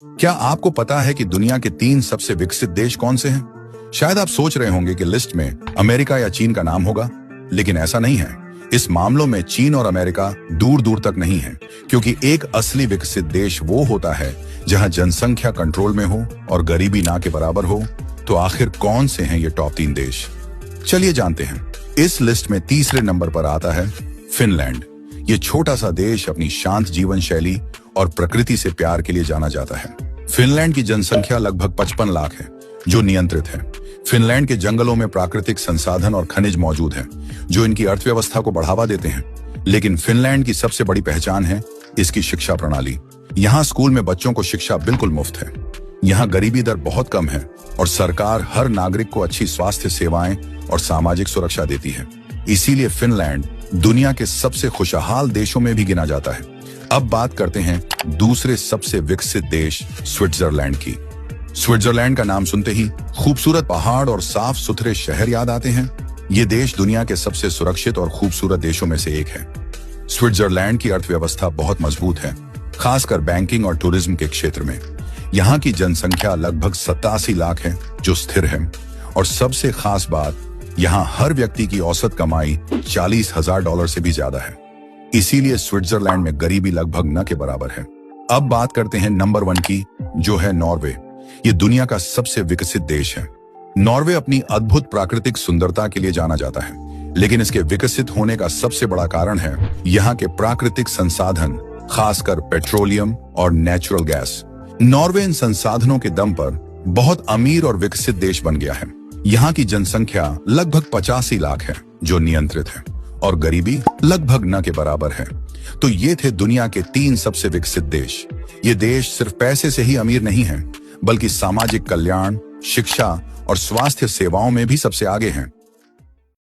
क्या आपको पता है कि दुनिया के 3 सबसे विकसित देश कौन से हैं? शायद आप सोच रहे होंगे कि लिस्ट में अमेरिका या चीन का नाम होगा, लेकिन ऐसा नहीं है। इस मामलों में चीन और अमेरिका दूर दूर तक नहीं है, क्योंकि एक असली विकसित देश वो होता है जहां जनसंख्या कंट्रोल में हो और गरीबी ना के बराबर हो। तो आखिर कौन से हैं ये टॉप 3 देश? चलिए जानते हैं। इस लिस्ट में तीसरे नंबर पर आता है फिनलैंड। ये छोटा सा देश अपनी शांत जीवन शैली और प्रकृति से प्यार के लिए जाना जाता है। फिनलैंड की जनसंख्या लगभग 55 लाख है, जो नियंत्रित है। फिनलैंड के जंगलों में प्राकृतिक संसाधन और खनिज मौजूद हैं, जो इनकी अर्थव्यवस्था को बढ़ावा देते हैं। लेकिन फिनलैंड की सबसे बड़ी पहचान है इसकी शिक्षा प्रणाली। यहाँ स्कूल में बच्चों को शिक्षा बिल्कुल मुफ्त है। यहाँ गरीबी दर बहुत कम है और सरकार हर नागरिक को अच्छी स्वास्थ्य सेवाएं और सामाजिक सुरक्षा देती है। इसीलिए फिनलैंड दुनिया के सबसे खुशहाल देशों में भी गिना जाता है। अब बात करते हैं दूसरे सबसे विकसित देश स्विट्जरलैंड की। स्विट्जरलैंड का नाम सुनते ही खूबसूरत पहाड़ और साफ सुथरे शहर याद आते हैं। ये देश दुनिया के सबसे सुरक्षित और खूबसूरत देशों में से एक है। स्विट्जरलैंड की अर्थव्यवस्था बहुत मजबूत है, खासकर बैंकिंग और टूरिज्म के क्षेत्र में। यहाँ की जनसंख्या लगभग 87 लाख है, जो स्थिर है। और सबसे खास बात, यहाँ हर व्यक्ति की औसत कमाई $40,000 से भी ज्यादा है। इसीलिए स्विट्जरलैंड में गरीबी लगभग न के बराबर है। अब बात करते हैं नंबर 1 की, जो है नॉर्वे। ये दुनिया का सबसे विकसित देश है। नॉर्वे अपनी अद्भुत प्राकृतिक सुंदरता के लिए जाना जाता है, लेकिन इसके विकसित होने का सबसे बड़ा कारण है यहाँ के प्राकृतिक संसाधन, खासकर पेट्रोलियम और नेचुरल गैस। नॉर्वे इन संसाधनों के दम पर बहुत अमीर और विकसित देश बन गया है। यहाँ की जनसंख्या लगभग 85 लाख है, जो नियंत्रित है, और गरीबी लगभग न के बराबर है। तो ये थे दुनिया के 3 सबसे विकसित देश। ये देश सिर्फ पैसे से ही अमीर नहीं है, बल्कि सामाजिक कल्याण, शिक्षा और स्वास्थ्य सेवाओं में भी सबसे आगे हैं।